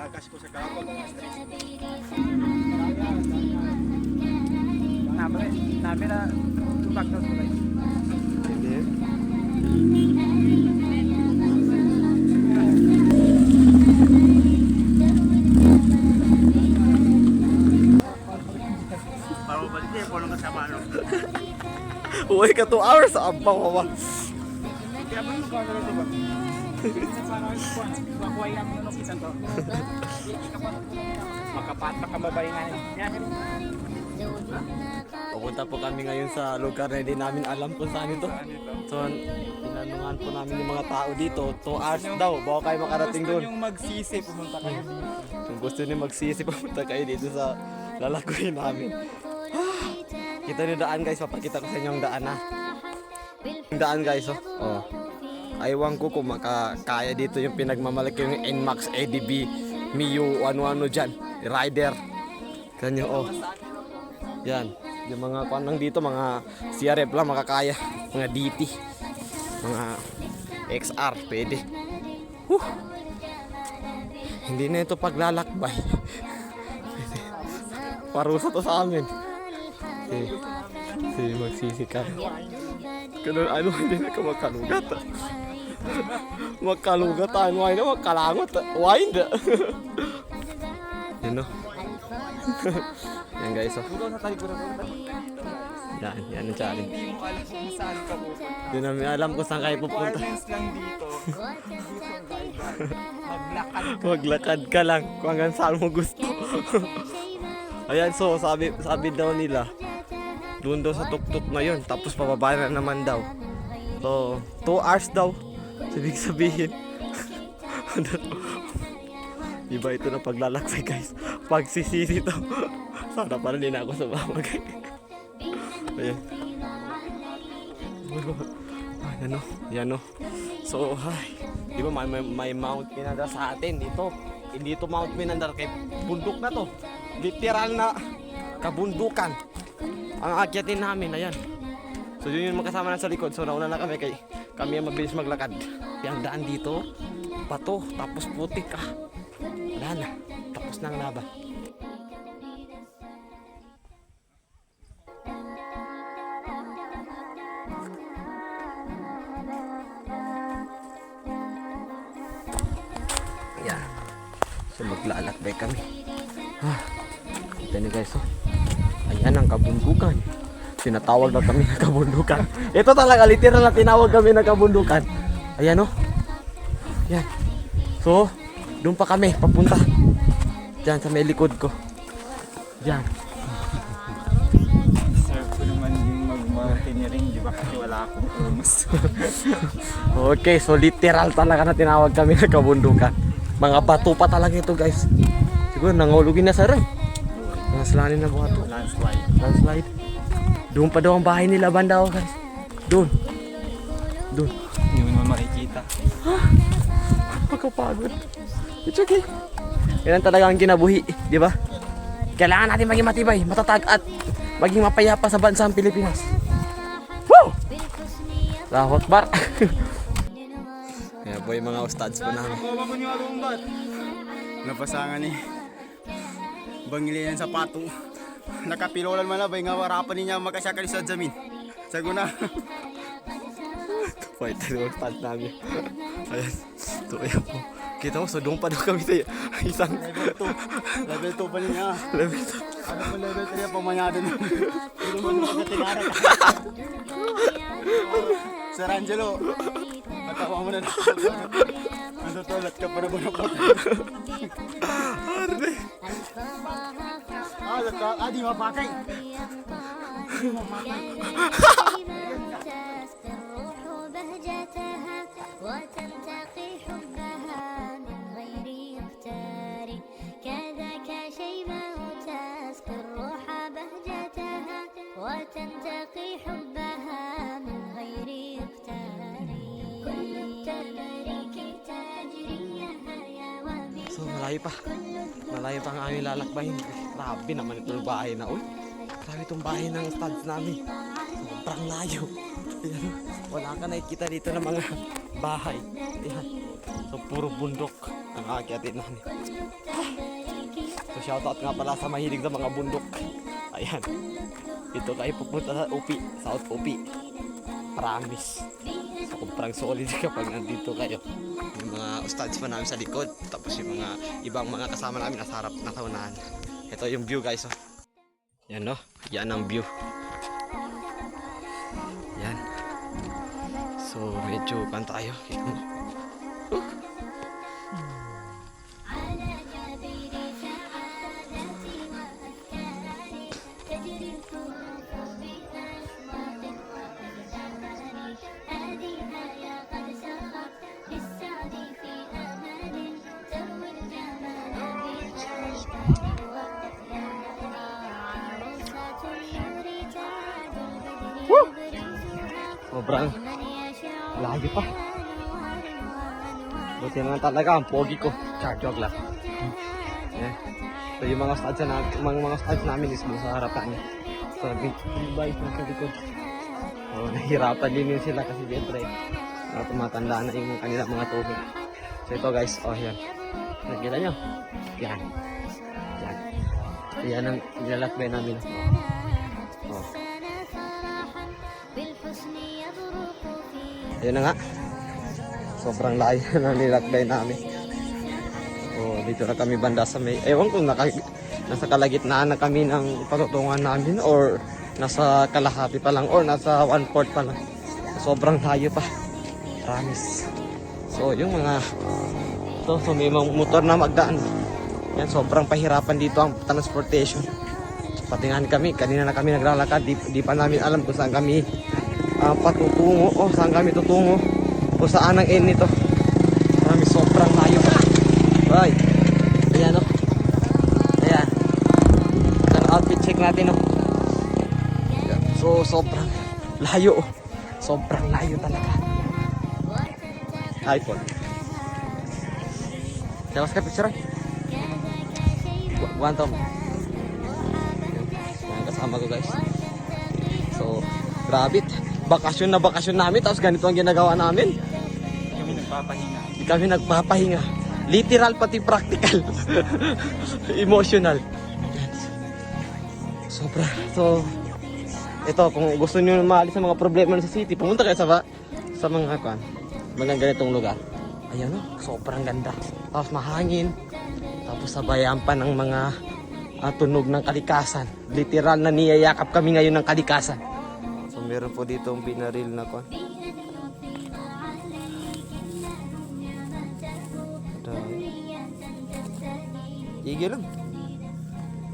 kakas ko sa kapwa mga stress. Nabi na tubak na guys. Hindi. Para mabalik niya, kung anong kasama ano. Uy, ka 2 hours sa ampaw ka ba? Kaya ba yung kagano ito ba? Para makuha yung ano kisan to. Makapatak ka babay nga yan. Pupunta po kami ngayon sa lugar na hindi namin alam kung saan ito. So, tinanungan po namin yung mga tao dito. 2 hours daw, baka kayo makarating doon. Gusto yung magsisi, pumunta kayo dito. Kung gusto niyo magsisi, pumunta kayo dito sa lalagoy namin. Kita niyo daan guys, papakita ko sa inyo ang daan ha. Yung daan guys oh. Oh. Aywan ko kung makakaya dito yung pinagmamalaki yung NMAX, ADB, Mio, ano-ano dyan. Rider. Kanyo oh. Yan. Yung mga kuanang dito, mga CRF lang makakaya. Mga DT. Mga XR, pwede. Hindi na ito paglalakbay. Parusa to sa amin. Si magsisi ka. Ganun, ano, hindi na ka makalugat. Makalugat tayo, why na makalangot. Why na? Yan o. Yan guys o. Yan ang challenge. Hindi mo alam kung saan ka pupunta. Hindi namin alam kung saan kayo pupunta. Requirements lang dito. Maglakad ka. Maglakad ka lang kung hanggang saan mo gusto. Ayan, so sabi daw nila, doon daw sa tuktok na yun, tapos pababa na naman daw. So, 2 hours daw. Ibig sabihin, iba ito na paglalakbay guys. Pagsisisi to. Sana pala din ako sa bawag. Ayan. Yan o. So, ay, di ba may Mount Pinandar sa atin dito. Hindi ito Mount Pinandar, kay bundok na to. Literal na kabundukan ang akyatin namin, ayan. So yun yung magkasama na sa likod. So nauna na kami kami ang mabilis maglakad. Yung daan dito, bato, tapos putik ah. Wala na, tapos na ang laban. Ayan. So maglalakbay kami. Kita niyo guys, oh. Ayan ang kabundukan. Tinatawag na kami na kabundukan. Ito talaga, literal na tinawag kami na kabundukan. Ayan oh. Yan. So, doon pa kami, papunta. Diyan sa may likod ko. Diyan. Serve ko naman yung mag-mountaineering, di ba? Kasi wala akong umus. Okay, so literal talaga na tinawag kami na kabundukan. Mga bato pa talaga ito guys. Siguro nangulugin na sa rin. Naslanin na buhat to. Landslide. Doon pa daw ang bahay nila banda oh guys. Doon. Hindi mo naman makikita. Pagkapagod. It's okay. Yan talaga ang kinabuhi, di ba? Kailangan natin maging matibay, matatag at maging mapayapa sa bansang Pilipinas. Woo! Allahu Akbar. Kaya po yung mga ustads po namin. Kuha mo niyo agong bat. Napasangan ni bangili ng sapato. Nakapilolan man na ba yung harapan niya makasyakan sa jamin. Saguna. Wait, yung ustads namin. Ayan. So, ayan po. Kita mo, so doon pa daw kami sa isang Level 2 pa niya. level 2. Ano po level 3 pa manyado na. Hindi mo naman katigara. Sir Angelo, natawa mo na na. Ano toilet ka pa na ba na po? Arde. Di mapakay. وتنتقي حبها من غير اختيار كذاك شيماء تسقي الروح بهجتها وتنتقي حبها من غير اختيار كل التباريك تجري يا وبي So, malayo pa. Malayo pa ang aming lalakbayin. Grabe naman itong bahay na. Uy, grabe itong bahay ng studs namin. Sobrang layo. Ayan, wala ka nakikita dito ng mga bahay. Ayan. So, puro bundok. ang aakyatin namin. So shoutout nga pala sa mahilig sa mga bundok. Ayan. Ito kayo pupunta sa UPI, South UPI. Promise. Sobrang solid kapag nandito kayo. Yung mga ustads pa namin sa likod. Tapos yung mga ibang mga kasama namin nasa harap na kaunahan. Ito yung view guys. Oh. Yan no. Yan ang view. Yan. So medyo kan tayo. Kita mo. على جبين سعادتي وأفكاري تجري الكفوف بأشواق وأجداري هذه يا قد سرت بالسعد في أمل تروي الجمال بأشكال وأثيار عروسة النور تاج البدر يبرزها Sobrang من يشاء lagi pa. ألوان Buti naman talaga ang pogi ko. Char-jog lang. Yan. So yung mga studs na mga studs namin is sa harapan niya. So nag-bike na sa likod. So nahihirapan din sila kasi siyempre tumatanda na yung kanilang mga tuhod. So ito guys, oh yan. Nakikita nyo? Yan. Yan. Yan ang nilalakbay namin. Oh. Ayun na nga. Sobrang layo na nilakbay namin. Oh, dito na kami banda sa may... Ewan kung nasa kalagitnaan na kami ng patutungan namin or nasa kalahati pa lang or nasa 1/4 pa lang. Sobrang layo pa. Promise. So, yung mga... So may mga motor na magdaan. Yan, sobrang pahirapan dito ang transportation. Pati nga kami, kanina na kami naglalakad. Di pa namin alam kung saan kami patutungo o saan kami tutungo. O saan ang end nito. Marami sobrang layo pa. Right. Ayan o. Ayan. Ang outfit check natin o. So sobrang layo o. Sobrang layo talaga. iPhone. Tapos ka picture. One tom. Ayan, kasama ko guys. So grabe. Bakasyon na bakasyon namin tapos ganito ang ginagawa namin. Kami nagpapahinga. Hindi kami nagpapahinga. Literal pati practical. Emotional. Sobra. So, ito kung gusto niyo maalis sa mga problema sa city, pumunta kayo sa mga mga ganitong lugar. Ayan o, sobrang ganda. Tapos mahangin. Tapos sabayan pa ng mga tunog ng kalikasan. Literal na niyayakap kami ngayon ng kalikasan. So meron po dito ang binaril na kon. Igil lang.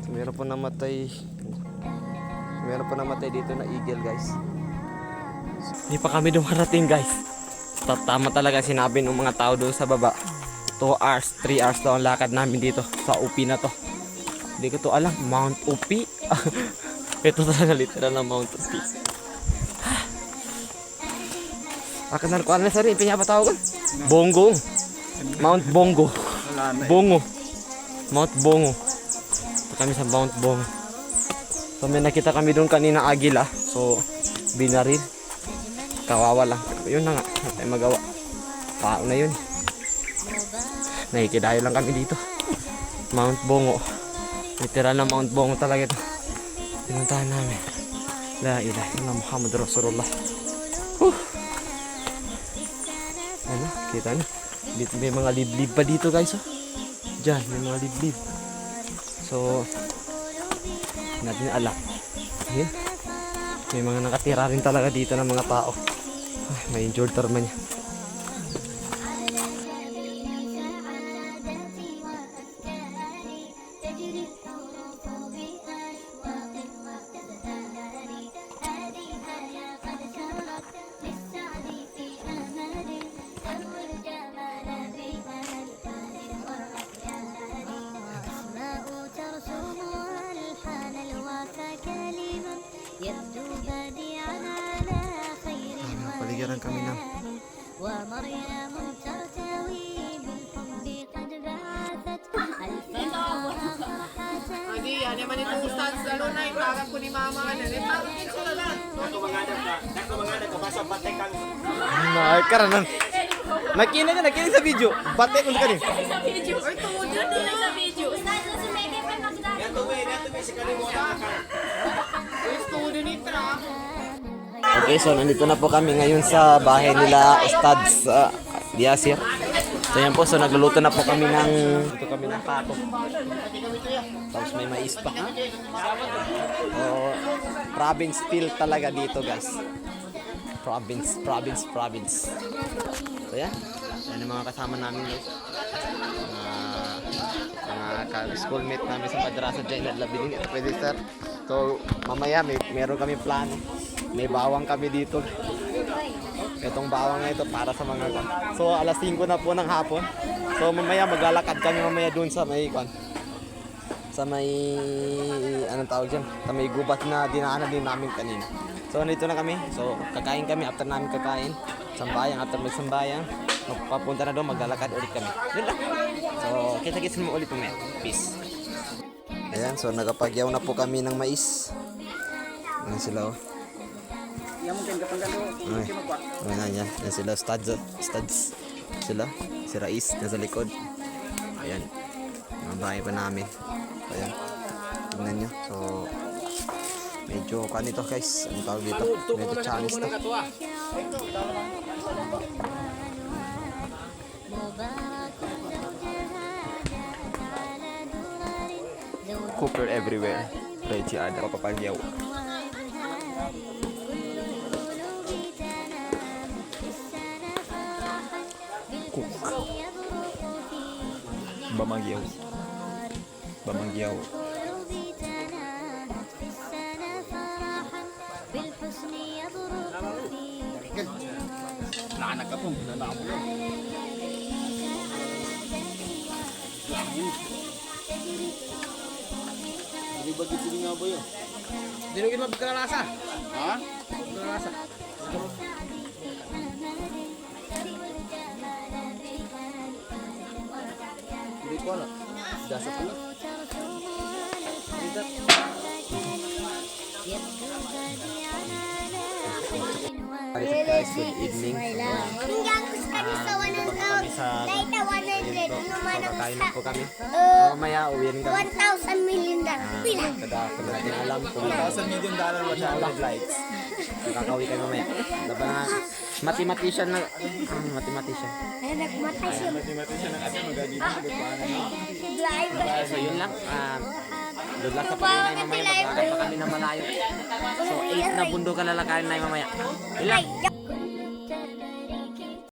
So meron po namatay. Meron po namatay dito na eagle guys. Hindi pa kami dumarating guys. Tama talaga sinabi ng mga tao doon sa baba. 2 hours, 3 hours daw ang lakad namin dito sa UPI na to. Hindi ko to alam. Mount UPI. Ito talaga literal na Mount UPI. Akan na ko alam sa rin. Pinya pa tawag ko? Bongo. Mount Bongo. Bongo. Mount Bongo. Ito kami sa Mount Bongo. So may nakita kami doon kanina agila. So binaril. Kawawa lang. Yun na nga. Hindi tayo magawa. Tao na yun. Nakikidayo lang kami dito. Mount Bongo. Literal na Mount Bongo talaga ito. Pinuntahan namin. La ilaha illallah Muhammad Rasulullah. Ano? Kita nyo? Dito may mga liblib pa dito guys. Oh. Diyan may mga liblib. So natin alam. Ayan. May mga nakatira rin talaga dito ng mga tao. May injured terma niya. يبدو بديعا على خير Paligiran kami ng ومريم ترتوي بالحب قد بعثت Hindi, yan naman itong ustans. Lalo na yung parang ko ni mama. Nakakaranan. Nakinig sa video. Bate ko sa kanya. Sa video. Or tungod yun din sa video. Okay, so nandito na po kami ngayon sa bahay nila Ustads Diasir. So yan po, so nagluluto na po kami ng pato. Tapos may mais pa. So, province feel talaga dito, guys. Province. So yan. Yan yung mga kasama namin, guys. Mga schoolmate namin sa madrasa dyan at labiling at pwede sir. So mamaya meron kami plano. May bawang kami dito. Itong bawang na ito para sa mga kwan. So alas 5 na po ng hapon. So mamaya maglalakad kami mamaya dun sa may kwan. Sa may anong tawag dyan? Sa may gubat na dinaanan din namin kanina. So nandito na kami. So kakain kami after namin kakain. Sambayang after magsambayang. Papunta na doon maglalakad ulit kami. Yun lang. So kita-kits mo ulit mamaya. Peace. Ayan, so nagapagyaw na po kami ng mais. Ayan sila oh. Yan mo kayo kapag Ayan. Yan sila, studs. Sila, si Rais, nasa likod. Ayan. Mga bahay pa namin. Ayan. Tignan nyo. So, medyo kanito guys. Ano tawag dito? Medyo Chinese to. Cooper everywhere. Right si Ada. Papapagyaw. Bamagyaw. Naanak ka po. Hindi ba gito nga ba yun? Dinugin mo kalasa. Ha? Kalasa. Hindi ko alam. Dasa pala. Guys, good evening. Kakain na po kami. Mamaya uwiin kami. 1,000 million dollar. Pila. Kada natin alam kung $1,000 million wala lang flights. Nakakauwi kayo mamaya. Laban na mathematician na mathematician. Ay, nagmatay siya. So yun lang. Good luck sa Panginoon mamaya. Maglakad pa kami na malayo. So 8 na bundok ang lalakarin na mamaya. Yun lang.